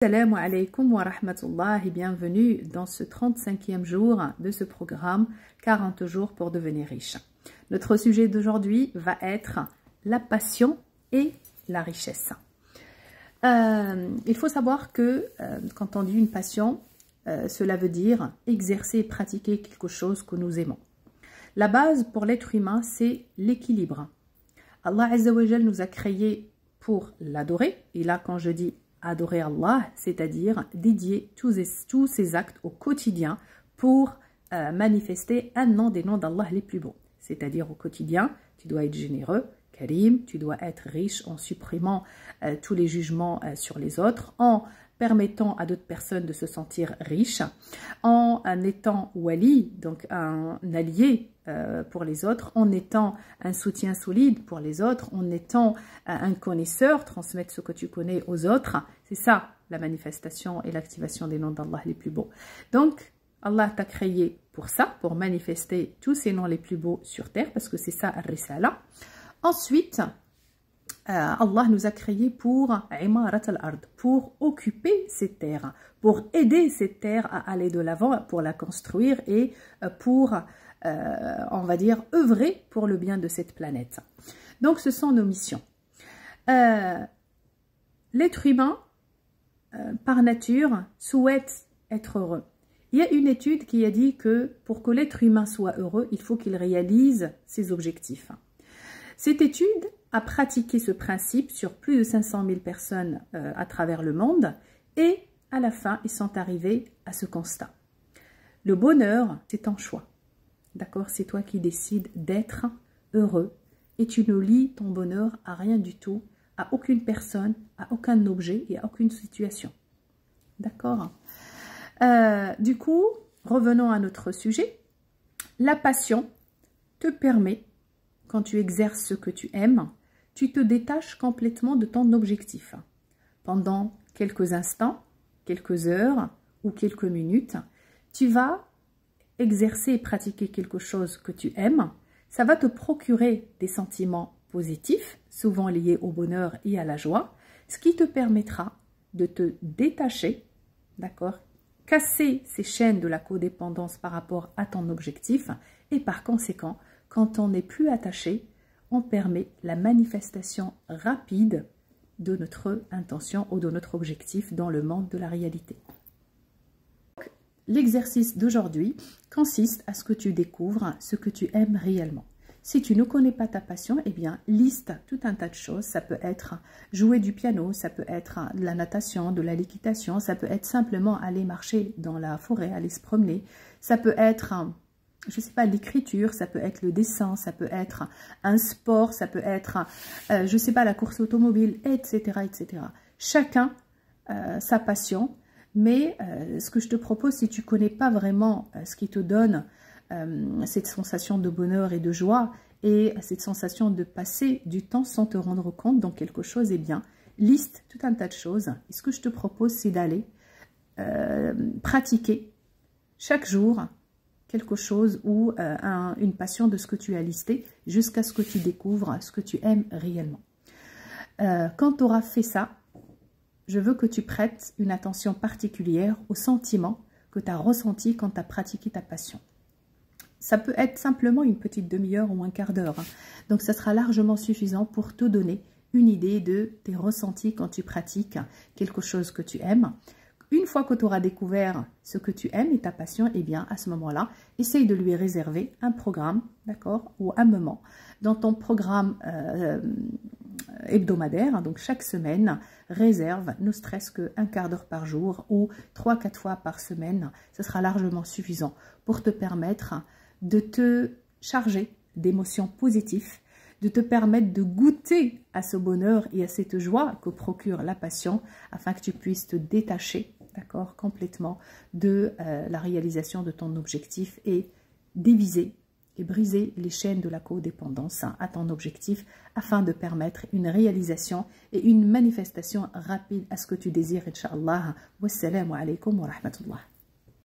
Assalamu alaikum wa rahmatullah et bienvenue dans ce 35e jour de ce programme 40 jours pour devenir riche. Notre sujet d'aujourd'hui va être la passion et la richesse. Il faut savoir que quand on dit une passion, cela veut dire exercer et pratiquer quelque chose que nous aimons. La base pour l'être humain, c'est l'équilibre. Allah Azza wa Jal nous a créés pour l'adorer. Et là, quand je dis adorer Allah, c'est-à-dire dédier tous ses actes au quotidien pour manifester un nom des noms d'Allah les plus beaux. C'est-à-dire au quotidien, tu dois être généreux, karim, tu dois être riche en supprimant tous les jugements sur les autres, en permettant à d'autres personnes de se sentir riches, en étant wali, donc un allié pour les autres, en étant un soutien solide pour les autres, en étant un connaisseur, transmettre ce que tu connais aux autres. C'est ça la manifestation et l'activation des noms d'Allah les plus beaux. Donc, Allah t'a créé pour ça, pour manifester tous ces noms les plus beaux sur terre, parce que c'est ça al-risala. Ensuite, Allah nous a créés pour imarat al-ard, pour occuper cette terre, pour aider cette terre à aller de l'avant, pour la construire et pour, on va dire, œuvrer pour le bien de cette planète. Donc, ce sont nos missions. L'être humain, par nature, souhaite être heureux. Il y a une étude qui a dit que pour que l'être humain soit heureux, il faut qu'il réalise ses objectifs. Cette étude a pratiqué ce principe sur plus de 500 000 personnes à travers le monde et à la fin, ils sont arrivés à ce constat. Le bonheur, c'est un choix. D'accord? C'est toi qui décides d'être heureux et tu ne lies ton bonheur à rien du tout, à aucune personne, à aucun objet et à aucune situation. D'accord? Du coup, revenons à notre sujet. La passion te permet, quand tu exerces ce que tu aimes, tu te détaches complètement de ton objectif. Pendant quelques instants, quelques heures ou quelques minutes, tu vas exercer et pratiquer quelque chose que tu aimes. Ça va te procurer des sentiments positifs, souvent liés au bonheur et à la joie, ce qui te permettra de te détacher, d'accord, casser ces chaînes de la codépendance par rapport à ton objectif et par conséquent, quand on n'est plus attaché, on permet la manifestation rapide de notre intention ou de notre objectif dans le monde de la réalité. L'exercice d'aujourd'hui consiste à ce que tu découvres ce que tu aimes réellement. Si tu ne connais pas ta passion, eh bien, liste tout un tas de choses. Ça peut être jouer du piano, ça peut être de la natation, de la l'équitation, ça peut être simplement aller marcher dans la forêt, aller se promener. Ça peut être, je ne sais pas, l'écriture, ça peut être le dessin, ça peut être un sport, ça peut être, je ne sais pas, la course automobile, etc., etc. Chacun sa passion, mais ce que je te propose, si tu ne connais pas vraiment ce qui te donne cette sensation de bonheur et de joie et cette sensation de passer du temps sans te rendre compte dans quelque chose, eh bien, liste tout un tas de choses. Et ce que je te propose, c'est d'aller pratiquer chaque jour quelque chose ou une passion de ce que tu as listé jusqu'à ce que tu découvres ce que tu aimes réellement. Quand tu auras fait ça, je veux que tu prêtes une attention particulière aux sentiments que tu as ressentis quand tu as pratiqué ta passion. Ça peut être simplement une petite demi-heure ou un quart d'heure. Donc, ça sera largement suffisant pour te donner une idée de tes ressentis quand tu pratiques quelque chose que tu aimes. Une fois que tu auras découvert ce que tu aimes et ta passion, eh bien, à ce moment-là, essaye de lui réserver un programme, d'accord, ou un moment dans ton programme hebdomadaire. Donc, chaque semaine, réserve ne serait-ce qu'un quart d'heure par jour ou 3-4 fois par semaine. Ce sera largement suffisant pour te permettre de te charger d'émotions positives, de te permettre de goûter à ce bonheur et à cette joie que procure la passion afin que tu puisses te détacher, d'accord, complètement de la réalisation de ton objectif et diviser et briser les chaînes de la codépendance à ton objectif afin de permettre une réalisation et une manifestation rapide à ce que tu désires, Inch'Allah. Wassalamu alaikum wa rahmatullah.